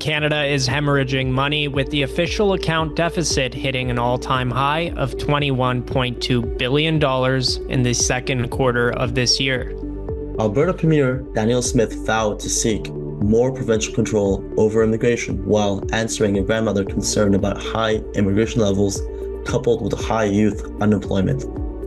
Canada is hemorrhaging money, with the official account deficit hitting an all-time high of $21.2 billion in the second quarter of this year. Alberta Premier Danielle Smith vowed to seek more provincial control over immigration while answering a grandmother concerned about high immigration levels coupled with high youth unemployment.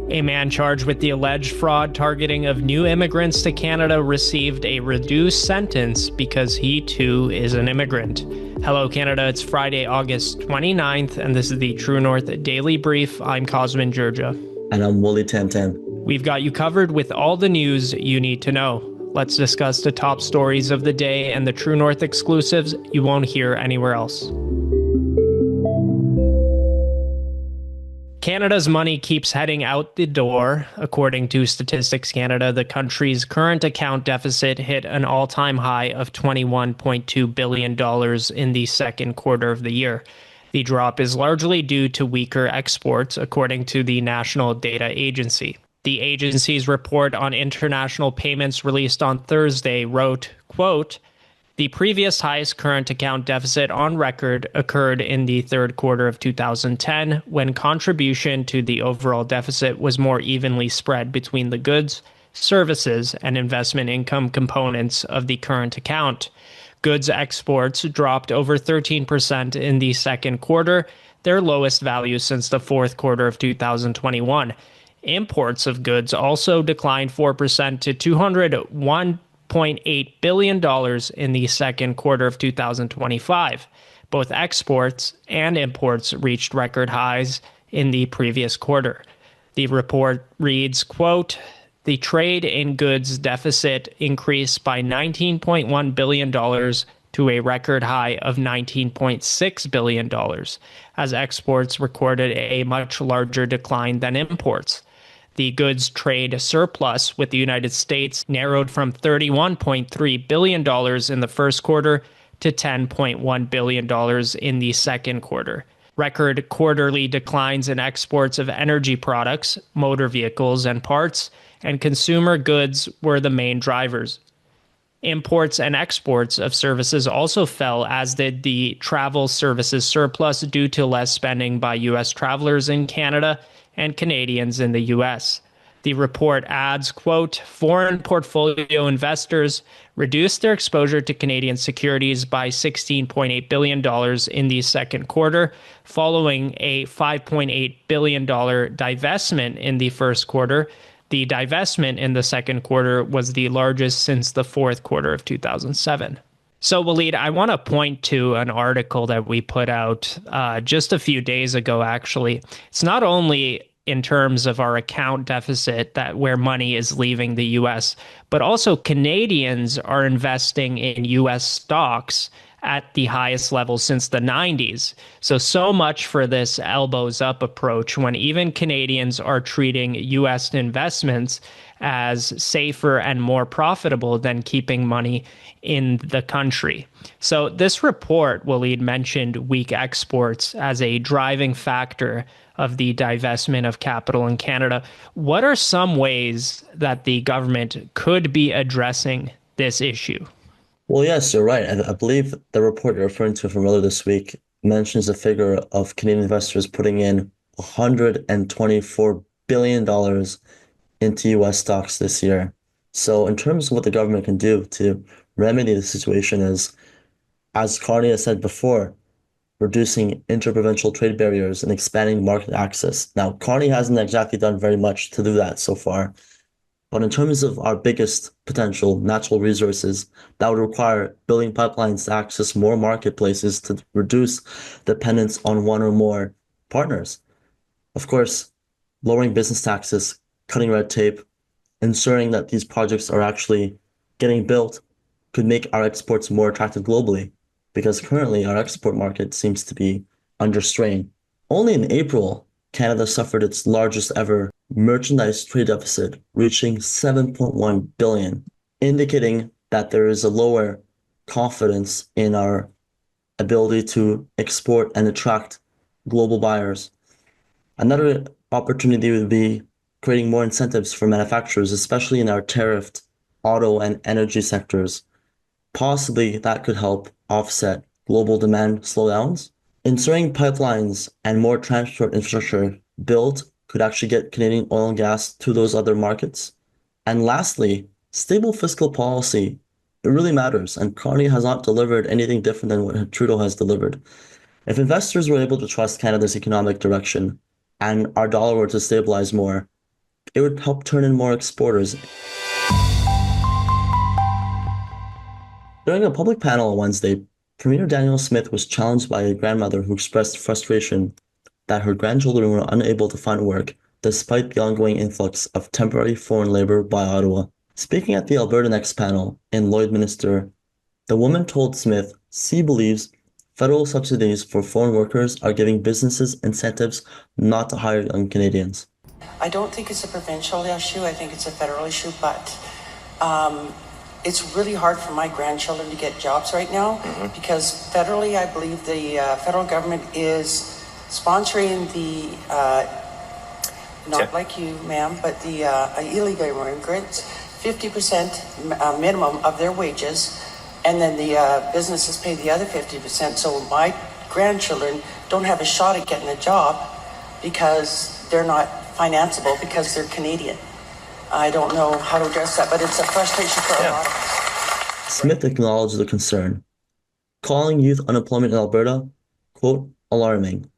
A man charged with the alleged fraud targeting of new immigrants to Canada received a reduced sentence because he too is an immigrant. Hello Canada, it's Friday, August 29th, and this is the True North Daily Brief. I'm Cosmin, Dzsurdzsa. And I'm Walid, Tamtam. We've got you covered with all the news you need to know. Let's discuss the top stories of the day and the True North exclusives you won't hear anywhere else. Canada's money keeps heading out the door. According to Statistics Canada, the country's current account deficit hit an all-time high of $21.2 billion in the second quarter of the year. The drop is largely due to weaker exports, according to the National Data Agency. The agency's report on international payments released on Thursday wrote, quote, "The previous highest current account deficit on record occurred in the third quarter of 2010, when contribution to the overall deficit was more evenly spread between the goods, services, and investment income components of the current account. Goods exports dropped over 13% in the second quarter, their lowest value since the fourth quarter of 2021. Imports of goods also declined 4% to $201.8 billion in the second quarter of 2025. Both exports and imports reached record highs in the previous quarter." The report reads, quote, "The trade in goods deficit increased by $19.1 billion to a record high of $19.6 billion, as exports recorded a much larger decline than imports. The goods trade surplus with the United States narrowed from $31.3 billion in the first quarter to $10.1 billion in the second quarter. Record quarterly declines in exports of energy products, motor vehicles and parts, and consumer goods were the main drivers. Imports and exports of services also fell, as did the travel services surplus due to less spending by U.S. travelers in Canada and Canadians in the U.S. The report adds, quote, "Foreign portfolio investors reduced their exposure to Canadian securities by $16.8 billion in the second quarter, following a $5.8 billion divestment in the first quarter. The divestment in the second quarter was the largest since the fourth quarter of 2007. So, Walid, I want to point to an article that we put out just a few days ago, actually. It's not only in terms of our account deficit that where money is leaving the U.S., but also Canadians are investing in U.S. stocks at the highest level since the 90s. So much for this elbows up approach, when even Canadians are treating U.S. investments as safer and more profitable than keeping money in the country. So this report, Walid, mentioned weak exports as a driving factor of the divestment of capital in Canada. What are some ways that the government could be addressing this issue? Well, yes, you're right. I believe the report you're referring to from earlier this week mentions a figure of Canadian investors putting in $124 billion into U.S. stocks this year. So in terms of what the government can do to remedy the situation is, as Carney has said before, reducing interprovincial trade barriers and expanding market access. Now, Carney hasn't exactly done very much to do that so far. But in terms of our biggest potential natural resources, that would require building pipelines to access more marketplaces to reduce dependence on one or more partners. Of course, lowering business taxes, cutting red tape, ensuring that these projects are actually getting built could make our exports more attractive globally, because currently our export market seems to be under strain. Only in April, Canada suffered its largest ever merchandise trade deficit, reaching $7.1 billion, indicating that there is a lower confidence in our ability to export and attract global buyers. Another opportunity would be creating more incentives for manufacturers, especially in our tariffed auto and energy sectors. Possibly that could help offset global demand slowdowns. Ensuring pipelines and more transport infrastructure built could actually get Canadian oil and gas to those other markets. And lastly, stable fiscal policy. It really matters, and Carney has not delivered anything different than what Trudeau has delivered. If investors were able to trust Canada's economic direction and our dollar were to stabilize more, it would help turn in more exporters. During a public panel on Wednesday, Premier Danielle Smith was challenged by a grandmother who expressed frustration that her grandchildren were unable to find work despite the ongoing influx of temporary foreign labor by Ottawa. Speaking at the Alberta Next panel in Lloydminster, the woman told Smith she believes federal subsidies for foreign workers are giving businesses incentives not to hire young Canadians. I don't think it's a provincial issue. I think it's a federal issue, but it's really hard for my grandchildren to get jobs right now because federally, I believe the federal government is sponsoring the, not like you, ma'am, but the illegal immigrants, 50% minimum of their wages, and then the businesses pay the other 50%. So my grandchildren don't have a shot at getting a job because they're not financeable because they're Canadian. I don't know how to address that, but it's a frustration for a lot of us. Smith acknowledged the concern, calling youth unemployment in Alberta, quote, alarming.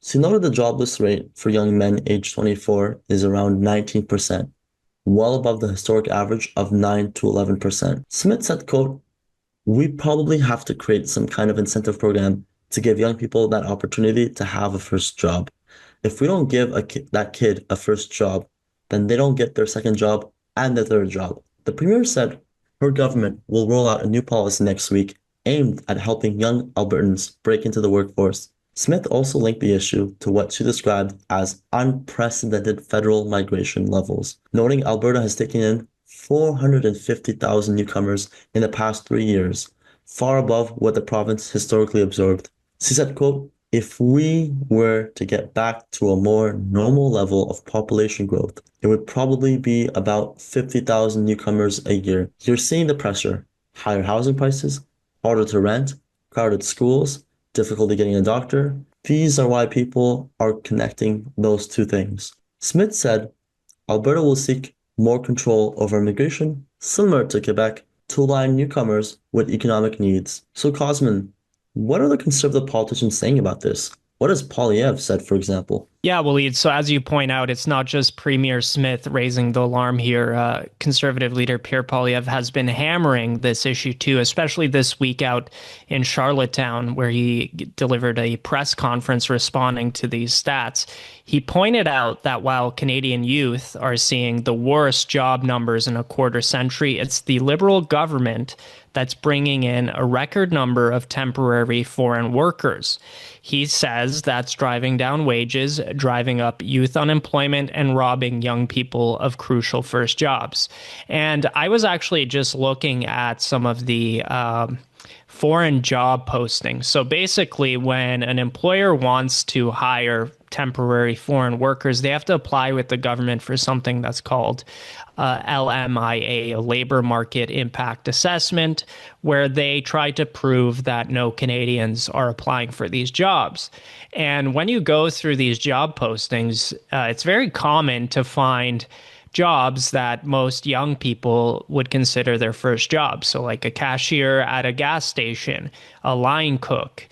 She noted the jobless rate for young men aged 24 is around 19%, well above the historic average of 9 to 11%. Smith said, quote, we probably have to create some kind of incentive program to give young people that opportunity to have a first job. If we don't give that kid a first job, then they don't get their second job and their third job. The Premier said her government will roll out a new policy next week aimed at helping young Albertans break into the workforce. Smith also linked the issue to what she described as unprecedented federal migration levels, noting Alberta has taken in 450,000 newcomers in the past 3 years, far above what the province historically absorbed. She said, quote, if we were to get back to a more normal level of population growth, it would probably be about 50,000 newcomers a year. You're seeing the pressure, higher housing prices, harder to rent, crowded schools, difficulty getting a doctor. These are why people are connecting those two things. Smith said, Alberta will seek more control over immigration, similar to Quebec, to align newcomers with economic needs. So Cosmin, what are the conservative politicians saying about this? What has Poilievre said, for example? Yeah, Walid. So as you point out, it's not just Premier Smith raising the alarm here. Conservative leader Pierre Poilievre has been hammering this issue too, especially this week out in Charlottetown, where he delivered a press conference responding to these stats. He pointed out that while Canadian youth are seeing the worst job numbers in a quarter century, it's the Liberal government that's bringing in a record number of temporary foreign workers. He says that's driving down wages, driving up youth unemployment, and robbing young people of crucial first jobs. And I was actually just looking at some of the foreign job postings. So basically, when an employer wants to hire temporary foreign workers, they have to apply with the government for something that's called LMIA, a labor market impact assessment, where they try to prove that no Canadians are applying for these jobs. And when you go through these job postings, it's very common to find jobs that most young people would consider their first job. So like a cashier at a gas station, a line cook,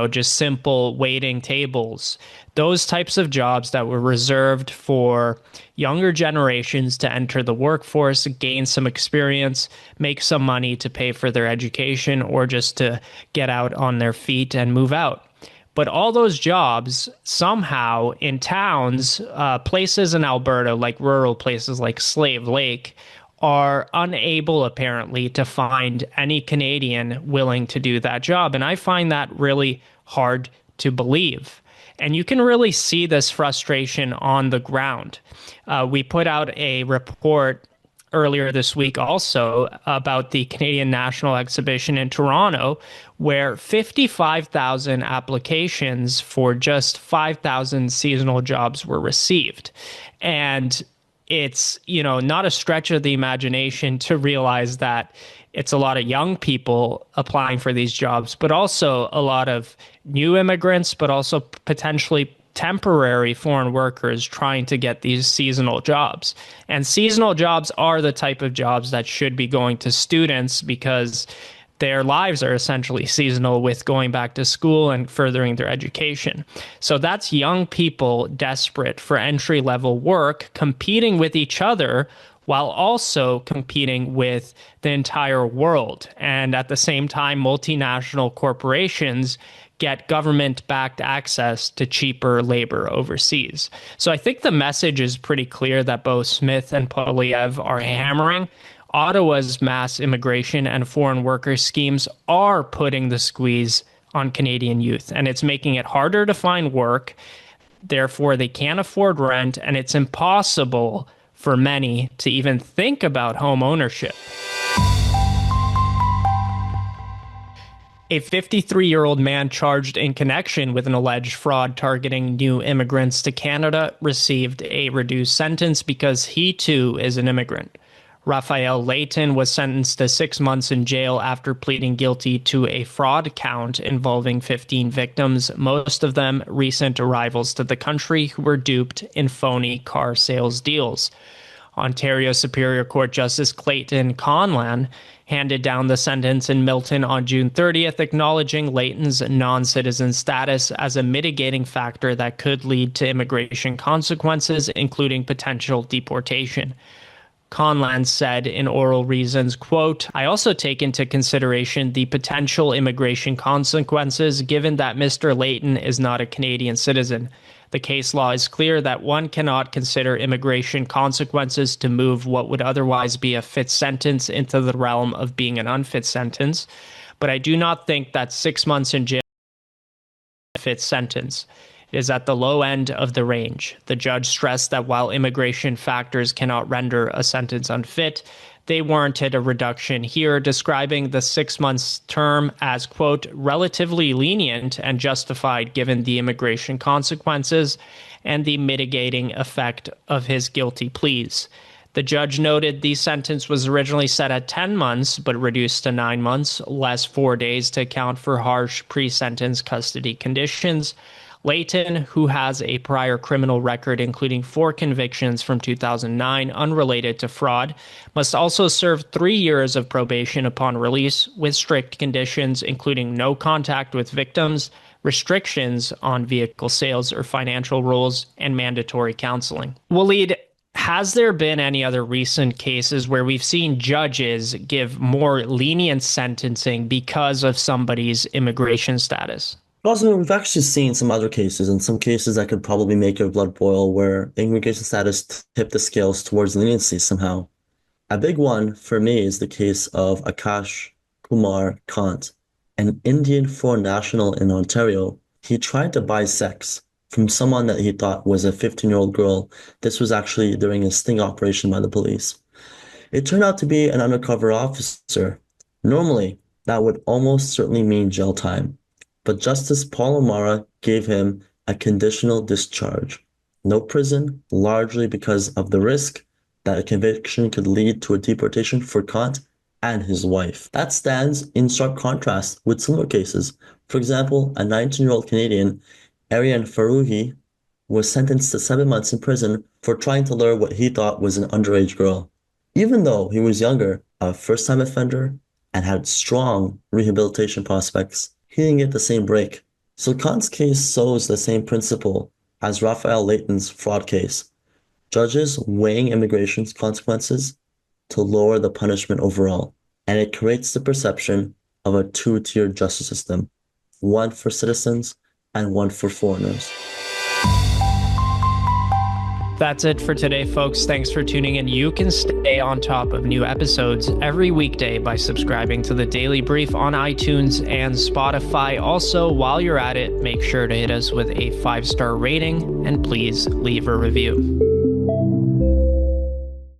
just simple waiting tables, those types of jobs that were reserved for younger generations to enter the workforce, gain some experience, make some money to pay for their education, or just to get out on their feet and move out. But all those jobs somehow in towns, places in Alberta, like rural places like Slave Lake, are unable apparently to find any Canadian willing to do that job. And I find that really hard to believe. And you can really see this frustration on the ground. We put out a report earlier this week also about the Canadian National Exhibition in Toronto, where 55,000 applications for just 5,000 seasonal jobs were received. And it's, not a stretch of the imagination to realize that it's a lot of young people applying for these jobs, but also a lot of new immigrants, but also potentially temporary foreign workers trying to get these seasonal jobs. And seasonal jobs are the type of jobs that should be going to students because their lives are essentially seasonal with going back to school and furthering their education. So that's young people desperate for entry-level work, competing with each other while also competing with the entire world. And at the same time, multinational corporations get government-backed access to cheaper labor overseas. So I think the message is pretty clear that both Smith and Poilievre are hammering. Ottawa's mass immigration and foreign worker schemes are putting the squeeze on Canadian youth, and it's making it harder to find work. Therefore, they can't afford rent, and it's impossible for many to even think about home ownership. A 53-year-old man charged in connection with an alleged fraud targeting new immigrants to Canada received a reduced sentence because he too is an immigrant. Raphael Layton was sentenced to 6 months in jail after pleading guilty to a fraud count involving 15 victims, most of them recent arrivals to the country who were duped in phony car sales deals. Ontario Superior Court Justice Clayton Conlan handed down the sentence in Milton on June 30th, acknowledging Layton's non-citizen status as a mitigating factor that could lead to immigration consequences, including potential deportation. Conlan said in oral reasons, quote, "I also take into consideration the potential immigration consequences given that Mr. Layton is not a Canadian citizen. The case law is clear that one cannot consider immigration consequences to move what would otherwise be a fit sentence into the realm of being an unfit sentence, but I do not think that 6 months in jail is a fit sentence. It is at the low end of the range." The judge stressed that while immigration factors cannot render a sentence unfit, they warranted a reduction here, describing the 6 months term as, quote, "relatively lenient and justified given the immigration consequences and the mitigating effect of his guilty pleas." The judge noted the sentence was originally set at 10 months, but reduced to 9 months, less 4 days to account for harsh pre-sentence custody conditions. Layton, who has a prior criminal record including 4 convictions from 2009 unrelated to fraud, must also serve 3 years of probation upon release with strict conditions including no contact with victims, restrictions on vehicle sales or financial rules, and mandatory counseling. Walid, has there been any other recent cases where we've seen judges give more lenient sentencing because of somebody's immigration status? Also, we've actually seen some other cases, and some cases that could probably make your blood boil, where immigration status tipped the scales towards leniency somehow. A big one for me is the case of Akash Kumar Kant, an Indian foreign national in Ontario. He tried to buy sex from someone that he thought was a 15-year-old girl. This was actually during a sting operation by the police. It turned out to be an undercover officer. Normally, that would almost certainly mean jail time. But Justice Paul O'Mara gave him a conditional discharge. No prison, largely because of the risk that a conviction could lead to a deportation for Kant and his wife. That stands in stark contrast with similar cases. For example, a 19-year-old Canadian, Arian Faruhi, was sentenced to 7 months in prison for trying to lure what he thought was an underage girl. Even though he was younger, a first-time offender, and had strong rehabilitation prospects, he didn't get the same break. So Kant's case shows the same principle as Raphael Layton's fraud case. Judges weighing immigration's consequences to lower the punishment overall. And it creates the perception of a two-tiered justice system, one for citizens and one for foreigners. That's it for today, folks. Thanks for tuning in. You can stay on top of new episodes every weekday by subscribing to the Daily Brief on iTunes and Spotify. Also, while you're at it, make sure to hit us with a 5-star rating and please leave a review.